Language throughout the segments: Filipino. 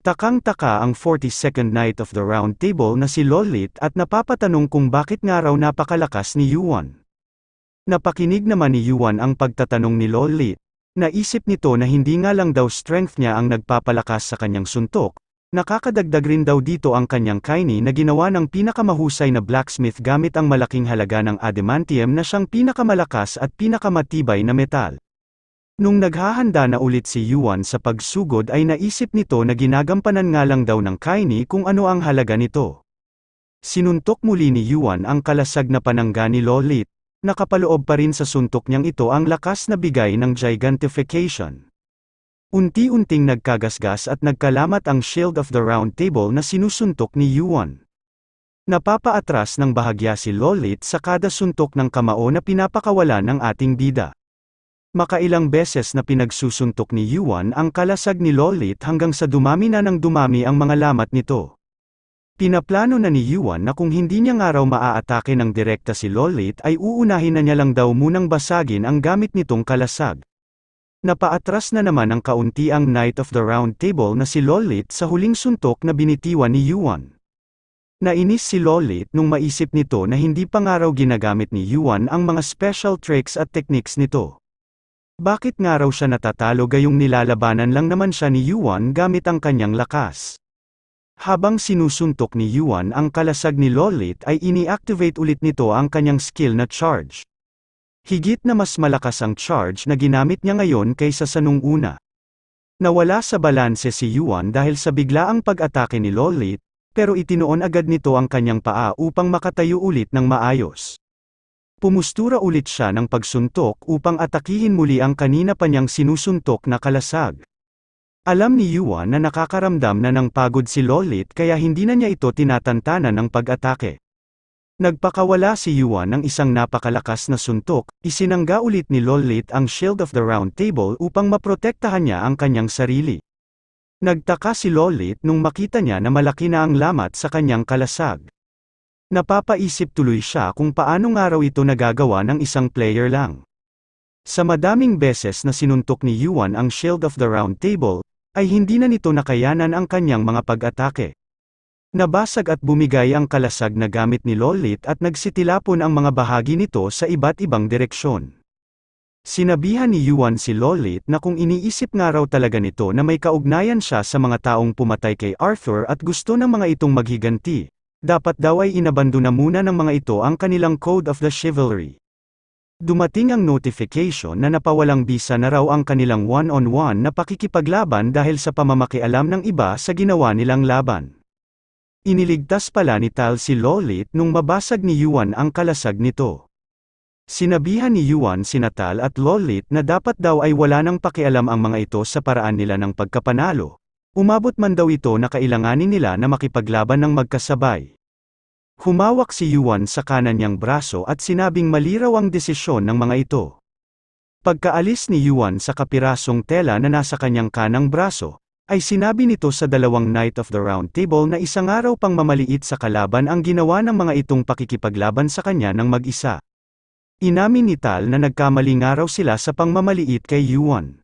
Takang-taka ang 42nd Knight of the Round Table na si Lolit at napapatanong kung bakit nga raw napakalakas ni Yuan. Napakinig naman ni Yuan ang pagtatanong ni Lolit. Naisip nito na hindi nga lang daw strength niya ang nagpapalakas sa kanyang suntok, nakakadagdag rin daw dito ang kanyang kaini na ginawa ng pinakamahusay na blacksmith gamit ang malaking halaga ng adamantium na siyang pinakamalakas at pinakamatibay na metal. Nung naghahanda na ulit si Yuan sa pagsugod ay naisip nito na ginagampanan nga lang daw ng kaini kung ano ang halaga nito. Sinuntok muli ni Yuan ang kalasag na panangga ni Lolit. Nakapaloob pa rin sa suntok niyang ito ang lakas na bigay ng gigantification. Unti-unting nagkagasgas at nagkalamat ang Shield of the Round Table na sinusuntok ni Yuan. Napapaatras ng bahagya si Lolit sa kada suntok ng kamao na pinapakawalan ng ating bida. Makailang beses na pinagsusuntok ni Yuan ang kalasag ni Lolit hanggang sa dumami na ng dumami ang mga lamat nito. Pinaplano na ni Yuan na kung hindi niya nga raw maaatake ng direkta si Lolit ay uunahin na niya lang daw munang basagin ang gamit nitong kalasag. Napaatras na naman ang kaunti ang Knight of the Round Table na si Lolit sa huling suntok na binitiwan ni Yuan. Nainis si Lolit nung maisip nito na hindi pa nga raw ginagamit ni Yuan ang mga special tricks at techniques nito. Bakit nga raw siya natatalo gayong nilalabanan lang naman siya ni Yuan gamit ang kanyang lakas? Habang sinusuntok ni Yuan ang kalasag ni Lolit ay ini-activate ulit nito ang kanyang skill na charge. Higit na mas malakas ang charge na ginamit niya ngayon kaysa sa nung una. Nawala sa balanse si Yuan dahil sa biglaang pag-atake ni Lolit, pero itinoon agad nito ang kanyang paa upang makatayo ulit ng maayos. Pumustura ulit siya ng pagsuntok upang atakihin muli ang kanina pa niyang sinusuntok na kalasag. Alam ni Yuan na nakakaramdam na ng pagod si Lolit kaya hindi na niya ito tinatantanan ng pag-atake. Nagpakawala si Yuan ng isang napakalakas na suntok, isinangga ulit ni Lolit ang Shield of the Round Table upang maprotektahan niya ang kanyang sarili. Nagtaka si Lolit nung makita niya na malaki na ang lamat sa kanyang kalasag. Napapaisip tuloy siya kung paano nga raw ito nagagawa ng isang player lang. Sa madaming beses na sinuntok ni Yuan ang Shield of the Round Table, ay hindi na nito nakayanan ang kanyang mga pag-atake. Nabasag at bumigay ang kalasag na gamit ni Lolit at nagsitilapon ang mga bahagi nito sa iba't ibang direksyon. Sinabihan ni Yuan si Lolit na kung iniisip nga raw talaga nito na may kaugnayan siya sa mga taong pumatay kay Arthur at gusto ng mga itong maghiganti, dapat daw ay inabandona muna ng mga ito ang kanilang Code of the Chivalry. Dumating ang notification na napawalang bisa na raw ang kanilang one-on-one na pakikipaglaban dahil sa pamamakialam ng iba sa ginawa nilang laban. Iniligtas pala ni Tal si Lolit nung mabasag ni Yuan ang kalasag nito. Sinabihan ni Yuan sina Tal at Lolit na dapat daw ay wala nang pakialam ang mga ito sa paraan nila ng pagkapanalo. Umabot man daw ito na kailanganin nila na makipaglaban ng magkasabay. Humawak si Yuan sa kanan niyang braso at sinabing mali raw ang desisyon ng mga ito. Pagkaalis ni Yuan sa kapirasong tela na nasa kanyang kanang braso, ay sinabi nito sa dalawang Knight of the Round Table na isang araw pang mamaliit sa kalaban ang ginawa ng mga itong pakikipaglaban sa kanya ng mag-isa. Inamin ni Tal na nagkamali nga raw sila sa pangmamaliit kay Yuan.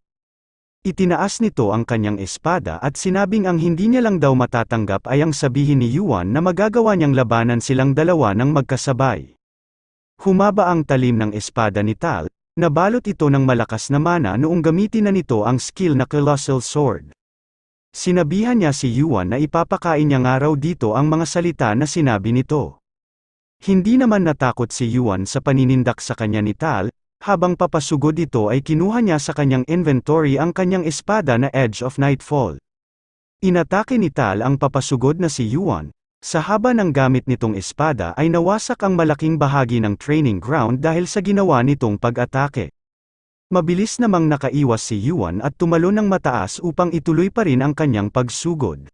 Itinaas nito ang kanyang espada at sinabing ang hindi niya lang daw matatanggap ay ang sabihin ni Yuan na magagawa niyang labanan silang dalawa ng magkasabay. Humaba ang talim ng espada ni Tal, nabalot ito ng malakas na mana noong gamitin na nito ang skill na Colossal Sword. Sinabihan niya si Yuan na ipapakain niya nga raw dito ang mga salita na sinabi nito. Hindi naman natakot si Yuan sa paninindak sa kanya ni Tal. Habang papasugod ito ay kinuha niya sa kanyang inventory ang kanyang espada na Edge of Nightfall. Inatake ni Tal ang papasugod na si Yuan. Sa haba ng gamit nitong espada ay nawasak ang malaking bahagi ng training ground dahil sa ginawa nitong pag-atake. Mabilis namang nakaiwas si Yuan at tumalon ng mataas upang ituloy pa rin ang kanyang pagsugod.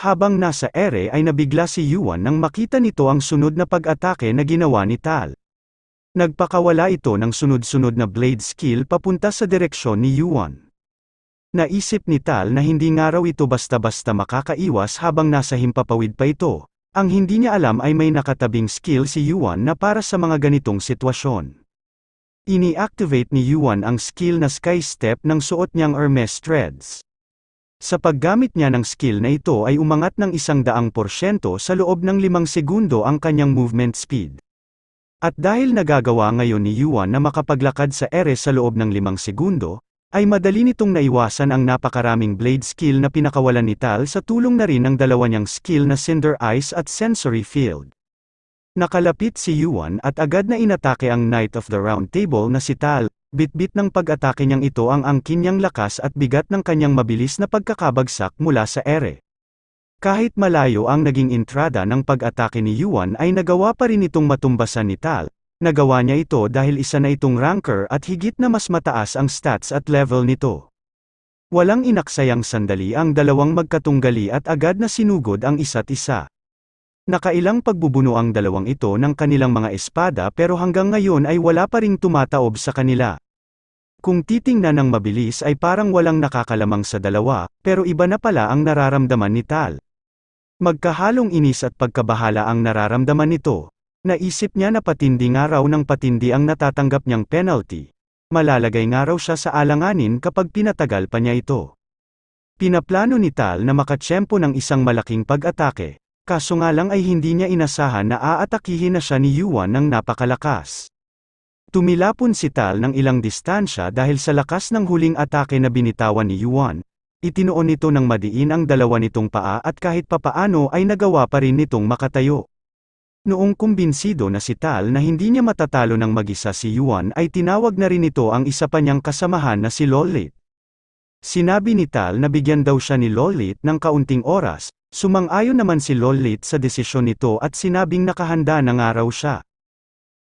Habang nasa ere ay nabigla si Yuan nang makita nito ang sunod na pag-atake na ginawa ni Tal. Nagpakawala ito ng sunod-sunod na blade skill papunta sa direksyon ni Yuan. Naisip ni Tal na hindi nga raw ito basta-basta makakaiwas habang nasa himpapawid pa ito. Ang hindi niya alam ay may nakatabing skill si Yuan na para sa mga ganitong sitwasyon. Ini-activate ni Yuan ang skill na Sky Step ng suot niyang Hermes Threads. Sa paggamit niya ng skill na ito ay umangat ng 100% sa loob ng 5 segundo ang kanyang movement speed. At dahil nagagawa ngayon ni Yuan na makapaglakad sa ere sa loob ng 5 segundo, ay madali nitong naiwasan ang napakaraming blade skill na pinakawalan ni Tal sa tulong na rin ng dalawa niyang skill na Cinder Ice at Sensory Field. Nakalapit si Yuan at agad na inatake ang Knight of the Round Table na si Tal. Bitbit ng pag-atake niyang ito ang angkin niyang lakas at bigat ng kanyang mabilis na pagkakabagsak mula sa ere. Kahit malayo ang naging entrada ng pag-atake ni Yuan ay nagawa pa rin itong matumbasan ni Tal. Nagawa niya ito dahil isa na itong ranker at higit na mas mataas ang stats at level nito. Walang inaksayang sandali ang dalawang magkatunggali at agad na sinugod ang isa't isa. Nakailang pagbubuno ang dalawang ito ng kanilang mga espada pero hanggang ngayon ay wala pa ring tumataob sa kanila. Kung titingnan ng mabilis ay parang walang nakakalamang sa dalawa, pero iba na pala ang nararamdaman ni Tal. Magkahalong inis at pagkabahala ang nararamdaman nito. Naisip niya na patindi nga raw ng patindi ang natatanggap niyang penalty. Malalagay nga raw siya sa alanganin kapag pinatagal pa niya ito. Pinaplano ni Tal na makatsyempo ng isang malaking pag-atake. Kaso nga lang ay hindi niya inasahan na aatakihin na siya ni Yuan ng napakalakas. Tumilapon si Tal ng ilang distansya dahil sa lakas ng huling atake na binitawan ni Yuan. Itinuon nito ng madiin ang dalawa nitong paa at kahit papaano ay nagawa pa rin nitong makatayo. Noong kumbinsido na si Tal na hindi niya matatalo ng mag-isa si Yuan ay tinawag na rin nito ang isa pa niyang kasamahan na si Lolit. Sinabi ni Tal na bigyan daw siya ni Lolit ng kaunting oras. Sumang-ayon naman si Lolit sa desisyon nito at sinabing nakahanda na nga raw siya.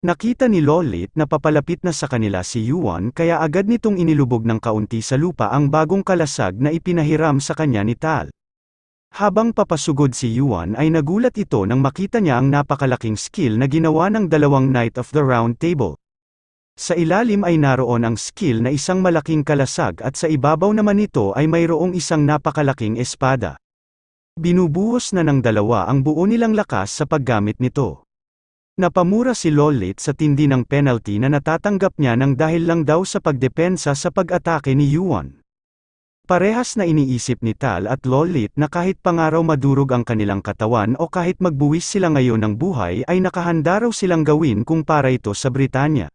Nakita ni Lolit na papalapit na sa kanila si Yuan kaya agad nitong inilubog ng kaunti sa lupa ang bagong kalasag na ipinahiram sa kanya ni Tal. Habang papasugod si Yuan ay nagulat ito nang makita niya ang napakalaking skill na ginawa ng dalawang Knight of the Round Table. Sa ilalim ay naroon ang skill na isang malaking kalasag at sa ibabaw naman nito ay mayroong isang napakalaking espada. Binubuhos na ng dalawa ang buo nilang lakas sa paggamit nito. Napamura si Lolit sa tindi ng penalty na natatanggap niya nang dahil lang daw sa pagdepensa sa pag-atake ni Yuan. Parehas na iniisip ni Tal at Lolit na kahit pangaraw madurog ang kanilang katawan o kahit magbuwis sila ngayon ng buhay ay nakahanda raw silang gawin kung para ito sa Britanya.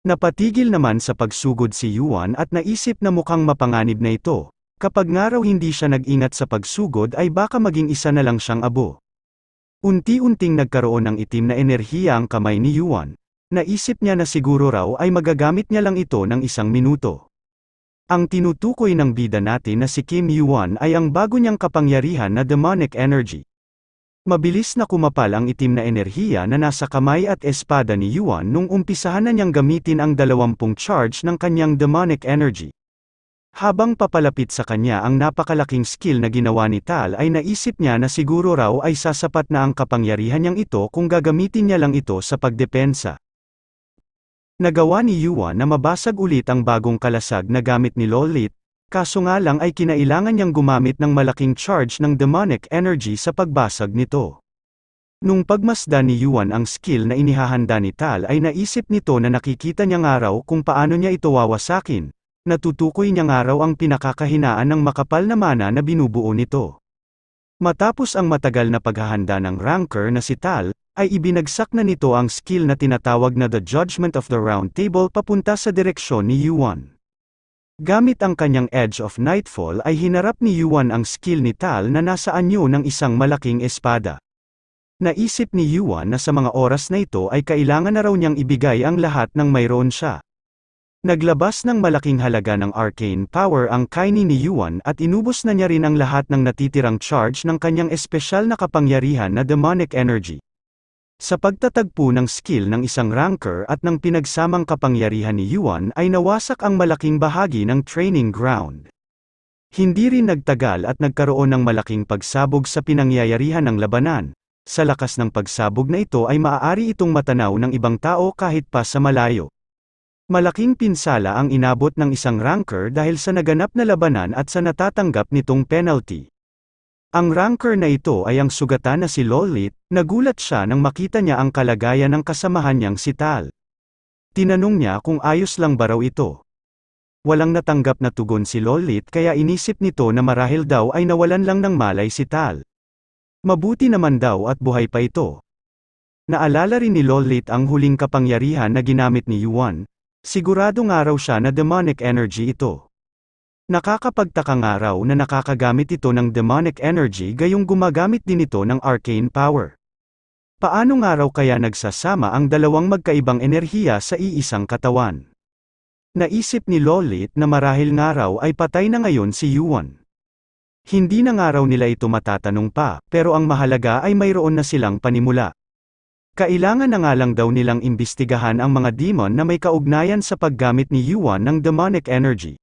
Napatigil naman sa pagsugod si Yuan at naisip na mukhang mapanganib na ito. Kapag nga raw hindi siya nag-ingat sa pagsugod ay baka maging isa na lang siyang abo. Unti-unting nagkaroon ng itim na enerhiya ang kamay ni Yuan. Naisip niya na siguro raw ay magagamit niya lang ito ng 1 minuto. Ang tinutukoy ng bida natin na si Kim Yuan ay ang bago niyang kapangyarihan na demonic energy. Mabilis na kumapal ang itim na enerhiya na nasa kamay at espada ni Yuan nung umpisahan na niyang gamitin ang 20 charge ng kanyang demonic energy. Habang papalapit sa kanya ang napakalaking skill na ginawa ni Tal ay naisip niya na siguro raw ay sasapat na ang kapangyarihan niyang ito kung gagamitin niya lang ito sa pagdepensa. Nagawa ni Yuan na mabasag ulit ang bagong kalasag na gamit ni Lolit, kaso nga lang ay kinailangan niyang gumamit ng malaking charge ng demonic energy sa pagbasag nito. Nung pagmasdan ni Yuan ang skill na inihahanda ni Tal ay naisip nito na nakikita niya nga raw kung paano niya ito wawasakin. Natutukoy niya nga raw ang pinakakahinaan ng makapal na mana na binubuo nito. Matapos ang matagal na paghahanda ng ranker na si Tal, ay ibinagsak na nito ang skill na tinatawag na The Judgment of the Round Table papunta sa direksyon ni Yuan. Gamit ang kanyang Edge of Nightfall ay hinarap ni Yuan ang skill ni Tal na nasa anyo ng isang malaking espada. Naisip ni Yuan na sa mga oras na ito ay kailangan na raw niyang ibigay ang lahat ng mayroon siya. Naglabas ng malaking halaga ng arcane power ang kaini ni Yuan at inubos na niya rin ang lahat ng natitirang charge ng kanyang espesyal na kapangyarihan na demonic energy. Sa pagtatagpo ng skill ng isang ranker at ng pinagsamang kapangyarihan ni Yuan ay nawasak ang malaking bahagi ng training ground. Hindi rin nagtagal at nagkaroon ng malaking pagsabog sa pinangyayarihan ng labanan. Sa lakas ng pagsabog na ito ay maaari itong matanaw ng ibang tao kahit pa sa malayo. Malaking pinsala ang inabot ng isang ranker dahil sa naganap na labanan at sa natatanggap nitong penalty. Ang ranker na ito ay ang sugatan na si Lolit. Nagulat siya nang makita niya ang kalagayan ng kasamahan niyang si Tal. Tinanong niya kung ayos lang ba raw ito. Walang natanggap na tugon si Lolit kaya inisip nito na marahil daw ay nawalan lang ng malay si Tal. Mabuti naman daw at buhay pa ito. Naalala rin ni Lolit ang huling kapangyarihan na ginamit ni Yuan, sigurado nga raw siya na demonic energy ito. Nakakapagtaka nga raw na nakakagamit ito ng demonic energy gayong gumagamit din ito ng arcane power. Paano nga raw kaya nagsasama ang dalawang magkaibang enerhiya sa iisang katawan? Naisip ni Lolit na marahil nga raw ay patay na ngayon si Yuan. Hindi na nga raw nila ito matatanong pa, pero ang mahalaga ay mayroon na silang panimula. Kailangan na nga lang daw nilang imbestigahan ang mga demon na may kaugnayan sa paggamit ni Yuan ng demonic energy.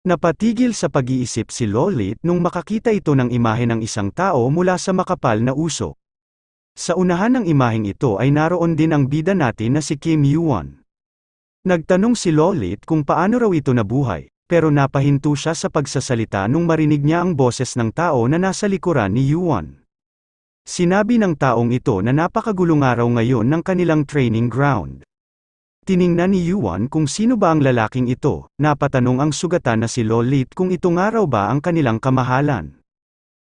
Napatigil sa pag-iisip si Lolit nung makakita ito ng imahe ng isang tao mula sa makapal na usok. Sa unahan ng imaheng ito ay naroon din ang bida natin na si Kim Yuan. Nagtanong si Lolit kung paano raw ito nabuhay, pero napahinto siya sa pagsasalita nung marinig niya ang boses ng tao na nasa likuran ni Yuan. Sinabi ng taong ito na napakagulo nga raw ngayon ng kanilang training ground. Tiningnan ni Yuan kung sino ba ang lalaking ito, napatanong ang sugatan na si Lolit kung ito nga raw ba ang kanilang kamahalan.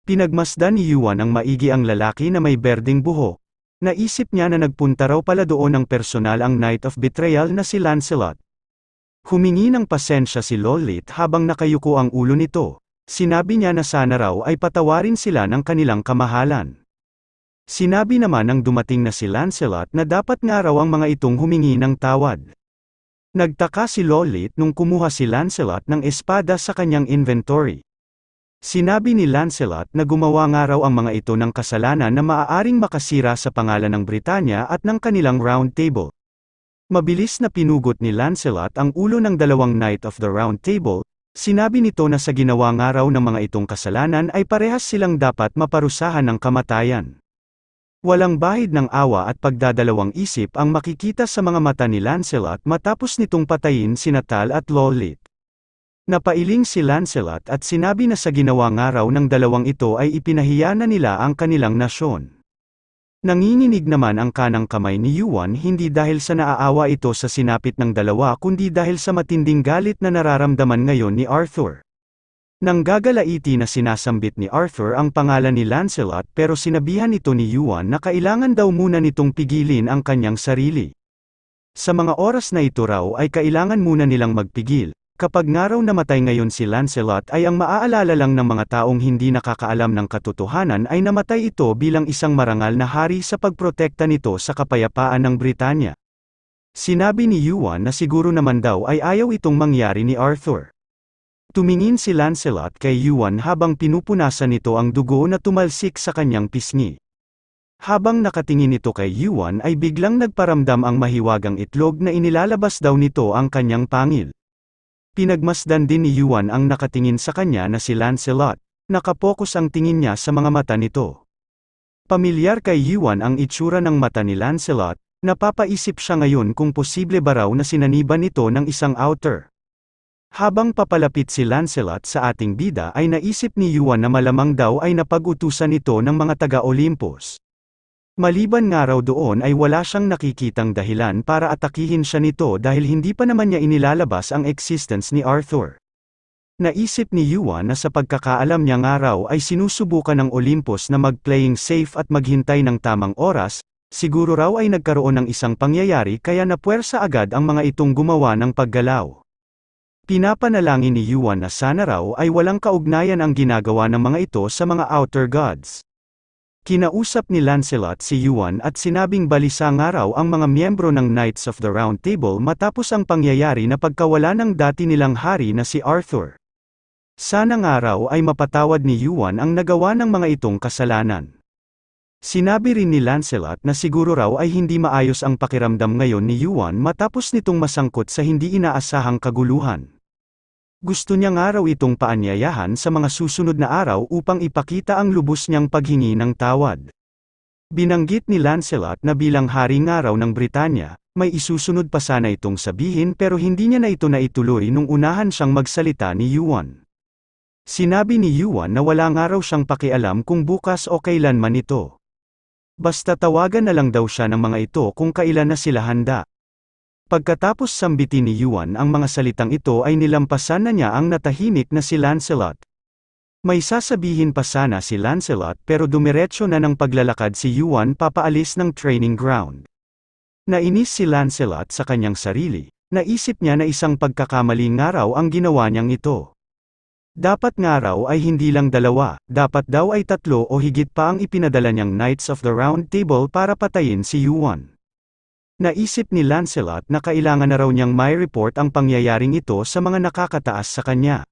Pinagmasdan ni Yuan ang maigi ang lalaki na may berdeng buhok. Naisip niya na nagpunta raw pala doon ang personal ang Knight of Betrayal na si Lancelot. Humingi ng pasensya si Lolit habang nakayuko ang ulo nito. Sinabi niya na sana raw ay patawarin sila ng kanilang kamahalan. Sinabi naman ng dumating na si Lancelot na dapat nga raw ang mga itong humingi ng tawad. Nagtaka si Lolit nung kumuha si Lancelot ng espada sa kanyang inventory. Sinabi ni Lancelot na gumawa nga raw ang mga ito ng kasalanan na maaaring makasira sa pangalan ng Britanya at ng kanilang round table. Mabilis na pinugot ni Lancelot ang ulo ng dalawang Knight of the Round Table, sinabi nito na sa ginawa nga raw ng mga itong kasalanan ay parehas silang dapat maparusahan ng kamatayan. Walang bahid ng awa at pagdadalawang isip ang makikita sa mga mata ni Lancelot matapos nitong patayin sina Tal at Lolit. Napailing si Lancelot at sinabi na sa ginawa nga raw ng dalawang ito ay ipinahiya na nila ang kanilang nasyon. Nanginginig naman ang kanang kamay ni Yuan hindi dahil sa naaawa ito sa sinapit ng dalawa kundi dahil sa matinding galit na nararamdaman ngayon ni Arthur. Nanggagalaiti na sinasambit ni Arthur ang pangalan ni Lancelot pero sinabihan ito ni Yuan na kailangan daw muna nitong pigilin ang kanyang sarili. Sa mga oras na ito raw ay kailangan muna nilang magpigil. Kapag nga raw namatay ngayon si Lancelot ay ang maaalala lang ng mga taong hindi nakakaalam ng katotohanan ay namatay ito bilang isang marangal na hari sa pagprotekta nito sa kapayapaan ng Britanya. Sinabi ni Yuan na siguro naman daw ay ayaw itong mangyari ni Arthur. Tumingin si Lancelot kay Yuan habang pinupunasan nito ang dugo na tumalsik sa kanyang pisngi. Habang nakatingin ito kay Yuan ay biglang nagparamdam ang mahiwagang itlog na inilalabas daw nito ang kanyang pangil. Pinagmasdan din ni Yuan ang nakatingin sa kanya na si Lancelot, nakapokus ang tingin niya sa mga mata nito. Pamilyar kay Yuan ang itsura ng mata ni Lancelot, napapaisip siya ngayon kung posible ba raw na sinaniban nito ng isang outer. Habang papalapit si Lancelot sa ating bida ay naisip ni Yuan na malamang daw ay napag-utusan ito ng mga taga-Olympus. Maliban nga raw doon ay wala siyang nakikitang dahilan para atakihin siya nito dahil hindi pa naman niya inilalabas ang existence ni Arthur. Naisip ni Yuan na sa pagkakaalam niya nga raw ay sinusubukan ng Olympus na mag-playing safe at maghintay ng tamang oras, siguro raw ay nagkaroon ng isang pangyayari kaya napuwersa agad ang mga itong gumawa ng paggalaw. Pinapanalangin ni Yuan na sana raw ay walang kaugnayan ang ginagawa ng mga ito sa mga outer gods. Kinausap ni Lancelot si Yuan at sinabing balisa nga raw ang mga miyembro ng Knights of the Round Table matapos ang pangyayari na pagkawala ng dati nilang hari na si Arthur. Sana nga raw ay mapatawad ni Yuan ang nagawa ng mga itong kasalanan. Sinabi rin ni Lancelot na siguro raw ay hindi maayos ang pakiramdam ngayon ni Yuan matapos nitong masangkot sa hindi inaasahang kaguluhan. Gusto niya nga raw itong paanyayahan sa mga susunod na araw upang ipakita ang lubos niyang paghingi ng tawad. Binanggit ni Lancelot na bilang hari nga raw ng Britanya, may isusunod pa sana itong sabihin pero hindi niya na ito naituloy nung unahan siyang magsalita ni Yuan. Sinabi ni Yuan na wala nga raw siyang pakialam kung bukas o kailan man ito. Basta tawagan na lang daw siya ng mga ito kung kailan na sila handa. Pagkatapos sambitin ni Yuan ang mga salitang ito ay nilampasan na niya ang natahimik na si Lancelot. May sasabihin pa sana si Lancelot pero dumiretso na ng paglalakad si Yuan papaalis ng training ground. Nainis si Lancelot sa kanyang sarili, naisip niya na isang pagkakamali nga raw ang ginawa niyang ito. Dapat nga raw ay hindi lang 2, dapat daw ay 3 o higit pa ang ipinadala niyang Knights of the Round Table para patayin si Yuan. Naisip ni Lancelot na kailangan na raw niyang may report ang pangyayaring ito sa mga nakakataas sa kanya.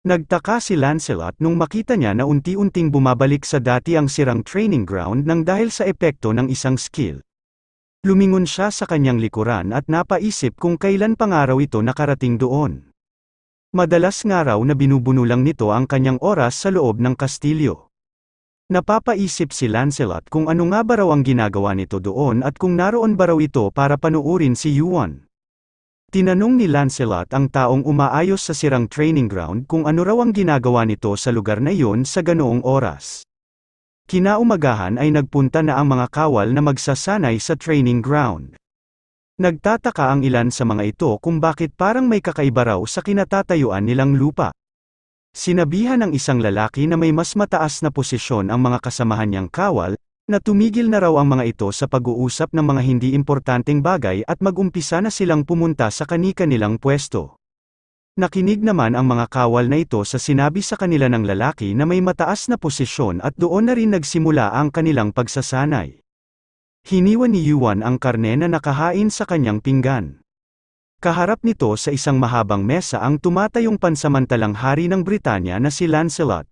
Nagtaka si Lancelot nung makita niya na unti-unting bumabalik sa dati ang sirang training ground nang dahil sa epekto ng isang skill. Lumingon siya sa kanyang likuran at napaisip kung kailan pa nga raw ito nakarating doon. Madalas nga raw na binubuno lang nito ang kanyang oras sa loob ng kastilyo. Napapaisip si Lancelot kung ano nga ba raw ang ginagawa nito doon at kung naroon ba raw ito para panuurin si Yuan. Tinanong ni Lancelot ang taong umaayos sa sirang training ground kung ano raw ang ginagawa nito sa lugar na iyon sa ganoong oras. Kinaumagahan ay nagpunta na ang mga kawal na magsasanay sa training ground. Nagtataka ang ilan sa mga ito kung bakit parang may kakaiba raw sa kinatatayuan nilang lupa. Sinabihan ng isang lalaki na may mas mataas na posisyon ang mga kasamahan niyang kawal, na tumigil na raw ang mga ito sa pag-uusap ng mga hindi importanteng bagay at mag-umpisa na silang pumunta sa kani-kanilang pwesto. Nakinig naman ang mga kawal na ito sa sinabi sa kanila ng lalaki na may mataas na posisyon at doon na rin nagsimula ang kanilang pagsasanay. Hiniwan ni Yuan ang karne na nakahain sa kanyang pinggan. Kaharap nito sa isang mahabang mesa ang tumatayong pansamantalang hari ng Britanya na si Lancelot.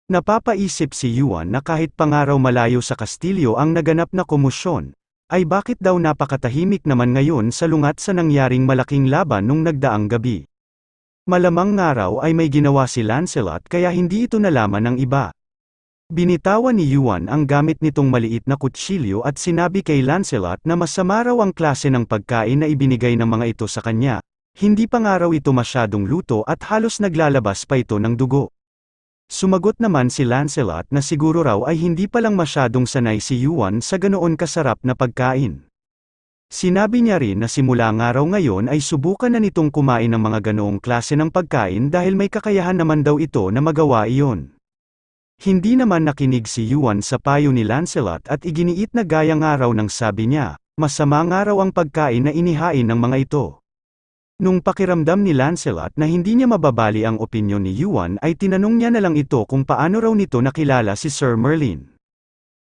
Napapaisip si Yuan na kahit pangaraw malayo sa kastilyo ang naganap na komosyon, ay bakit daw napakatahimik naman ngayon sa lungat sa nangyaring malaking laban nung nagdaang gabi. Malamang nga raw ay may ginawa si Lancelot kaya hindi ito nalaman ng iba. Binitawan ni Yuan ang gamit nitong maliit na kutsilyo at sinabi kay Lancelot na masama raw ang klase ng pagkain na ibinigay ng mga ito sa kanya, hindi pa nga raw ito masyadong luto at halos naglalabas pa ito ng dugo. Sumagot naman si Lancelot na siguro raw ay hindi pa lang masyadong sanay si Yuan sa ganoon kasarap na pagkain. Sinabi niya rin na simula nga raw ngayon ay subukan na nitong kumain ng mga ganoong klase ng pagkain dahil may kakayahan naman daw ito na magawa iyon. Hindi naman nakinig si Yuan sa payo ni Lancelot at iginiit na gaya nga raw ng sabi niya, masama nga raw ang pagkain na inihain ng mga ito. Nung pakiramdam ni Lancelot na hindi niya mababali ang opinyon ni Yuan ay tinanong niya na lang ito kung paano raw nito nakilala si Sir Merlin.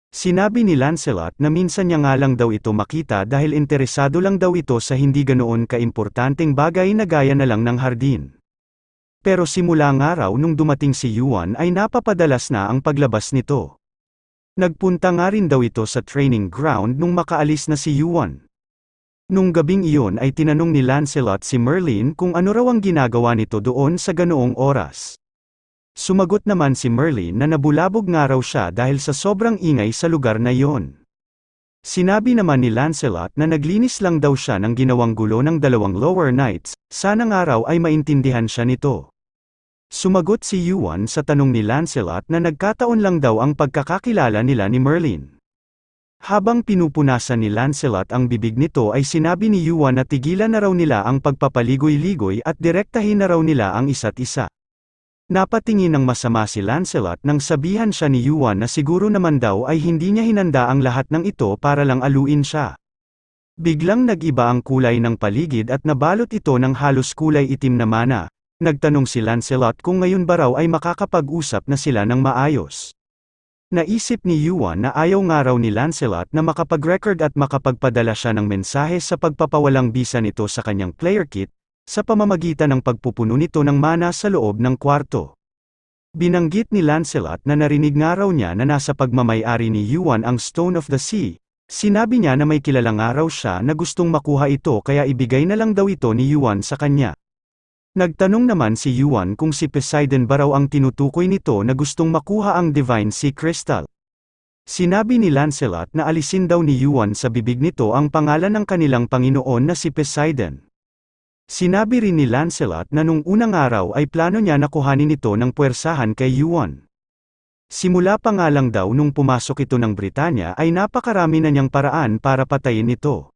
Sinabi ni Lancelot na minsan niya nga lang daw ito makita dahil interesado lang daw ito sa hindi ganoon kaimportanteng bagay na gaya na lang ng hardin. Pero simula nga raw nung dumating si Yuan ay napapadalas na ang paglabas nito. Nagpunta nga rin daw ito sa training ground nung makaalis na si Yuan. Nung gabing iyon ay tinanong ni Lancelot si Merlin kung ano raw ang ginagawa nito doon sa ganoong oras. Sumagot naman si Merlin na nabulabog nga raw siya dahil sa sobrang ingay sa lugar na iyon. Sinabi naman ni Lancelot na naglinis lang daw siya ng ginawang gulo ng 2 lower knights, sana nga raw ay maintindihan siya nito. Sumagot si Yuan sa tanong ni Lancelot na nagkataon lang daw ang pagkakakilala nila ni Merlin. Habang pinupunasan ni Lancelot ang bibig nito ay sinabi ni Yuan na tigilan na raw nila ang pagpapaligoy-ligoy at direktahin na raw nila ang isa't isa. Napatingin ng masama si Lancelot nang sabihan siya ni Yuan na siguro naman daw ay hindi niya hinanda ang lahat ng ito para lang aluin siya. Biglang nag-iba ang kulay ng paligid at nabalot ito ng halos kulay itim na mana. Nagtanong si Lancelot kung ngayon ba raw ay makakapag-usap na sila ng maayos. Naisip ni Yuan na ayaw nga raw ni Lancelot na makapag-record at makapagpadala siya ng mensahe sa pagpapawalang bisa nito sa kanyang player kit, sa pamamagitan ng pagpupuno nito ng mana sa loob ng kwarto. Binanggit ni Lancelot na narinig nga raw niya na nasa pagmamay-ari ni Yuan ang Stone of the Sea. Sinabi niya na may kilala nga raw siya na gustong makuha ito kaya ibigay na lang daw ito ni Yuan sa kanya. Nagtanong naman si Yuan kung si Poseidon ba raw ang tinutukoy nito na gustong makuha ang Divine Sea Crystal. Sinabi ni Lancelot na alisin daw ni Yuan sa bibig nito ang pangalan ng kanilang Panginoon na si Poseidon. Sinabi rin ni Lancelot na nung unang araw ay plano niya na kuhanin ito ng puwersahan kay Yuan. Simula pa nga lang daw nung pumasok ito ng Britanya ay napakarami na niyang paraan para patayin ito.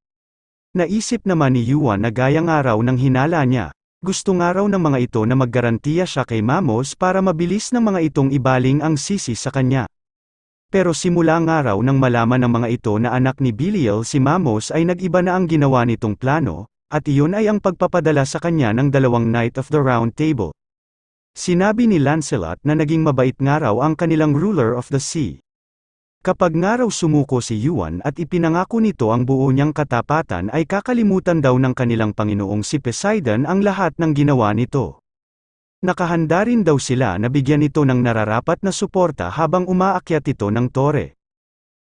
Naisip naman ni Yuan na gaya nga raw ng hinala niya. Gusto nga raw ng mga ito na maggarantiya siya kay Mamos para mabilis ng mga itong ibaling ang sisi sa kanya. Pero simula nga raw nang malaman ng mga ito na anak ni Belial si Mamos ay nag-iba na ang ginawa nitong plano, at iyon ay ang pagpapadala sa kanya ng dalawang Knight of the Round Table. Sinabi ni Lancelot na naging mabait nga raw ang kanilang ruler of the sea. Kapag nga raw sumuko si Yuan at ipinangako nito ang buo niyang katapatan ay kakalimutan daw ng kanilang Panginoong si Poseidon ang lahat ng ginawa nito. Nakahanda rin daw sila na bigyan ito ng nararapat na suporta habang umaakyat ito ng tore.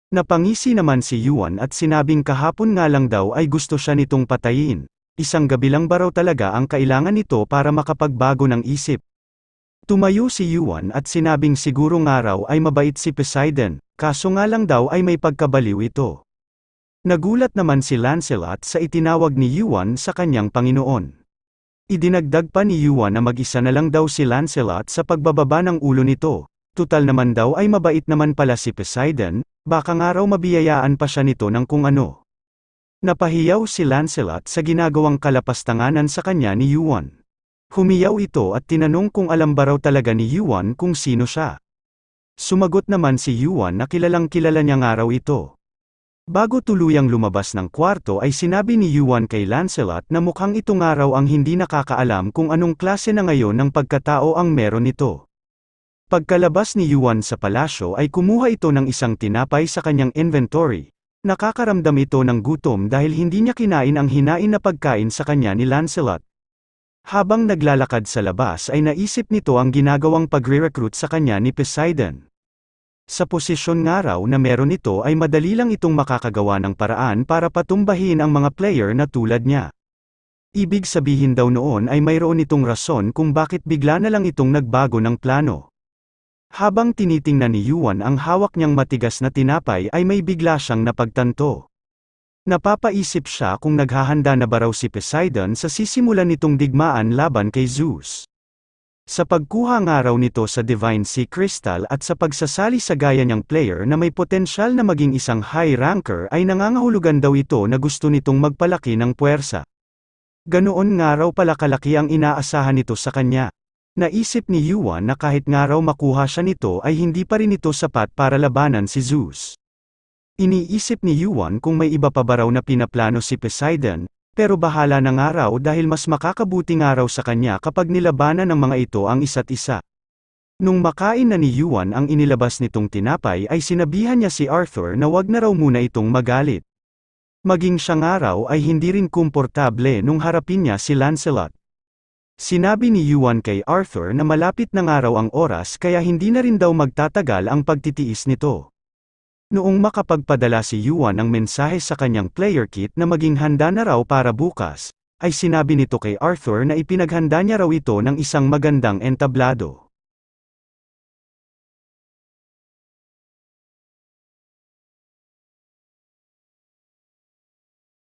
Napangisi naman si Yuan at sinabing kahapon nga lang daw ay gusto siya nitong patayin. Isang gabi lang ba raw talaga ang kailangan nito para makapagbago ng isip. Tumayo si Yuan at sinabing siguro nga raw ay mabait si Poseidon, kaso nga lang daw ay may pagkabaliw ito. Nagulat naman si Lancelot sa itinawag ni Yuan sa kanyang Panginoon. Idinagdag pa ni Yuan na mag-isa na lang daw si Lancelot sa pagbababa ng ulo nito. Tutal naman daw ay mabait naman pala si Poseidon, baka nga raw mabiyayaan pa siya nito ng kung ano. Napahiyaw si Lancelot sa ginagawang kalapastanganan sa kanya ni Yuan. Humiyaw ito at tinanong kung alam ba raw talaga ni Yuan kung sino siya. Sumagot naman si Yuan na kilalang kilala niya nga raw ito. Bago tuluyang lumabas ng kwarto ay sinabi ni Yuan kay Lancelot na mukhang ito nga raw ang hindi nakakaalam kung anong klase na ngayon ng pagkatao ang meron nito. Pagkalabas ni Yuan sa palasyo ay kumuha ito ng isang tinapay sa kanyang inventory. Nakakaramdam ito ng gutom dahil hindi niya kinain ang hinain na pagkain sa kanya ni Lancelot. Habang naglalakad sa labas ay naisip nito ang ginagawang pagre-recruit sa kanya ni Poseidon. Sa posisyon nga raw na meron ito ay madali lang itong makakagawa ng paraan para patumbahin ang mga player na tulad niya. Ibig sabihin daw noon ay mayroon itong rason kung bakit bigla na lang itong nagbago ng plano. Habang tinitingnan ni Yuan ang hawak niyang matigas na tinapay ay may bigla siyang napagtanto. Napapaisip siya kung naghahanda na ba raw si Poseidon sa sisimulan nitong digmaan laban kay Zeus. Sa pagkuha nga raw nito sa Divine Sea Crystal at sa pagsasali sa gaya niyang player na may potensyal na maging isang high ranker ay nangangahulugan daw ito na gusto nitong magpalaki ng puwersa. Ganoon nga raw pala kalaki ang inaasahan nito sa kanya. Naisip ni Yuan na kahit nga raw makuha siya nito ay hindi pa rin ito sapat para labanan si Zeus. Iniisip ni Yuan kung may iba pa ba raw na pinaplano si Poseidon, pero bahala na nga raw dahil mas makakabuti nga raw sa kanya kapag nilabanan ng mga ito ang isa't isa. Nung makain na ni Yuan ang inilabas nitong tinapay ay sinabihan niya si Arthur na wag na raw muna itong magalit. Maging siya nga raw ay hindi rin komportable nung harapin niya si Lancelot. Sinabi ni Yuan kay Arthur na malapit na nga raw ang oras kaya hindi na rin daw magtatagal ang pagtitiis nito. Noong makapagpadala si Yuan ng mensahe sa kanyang player kit na maging handa na raw para bukas, ay sinabi nito kay Arthur na ipinaghanda niya raw ito ng isang magandang entablado.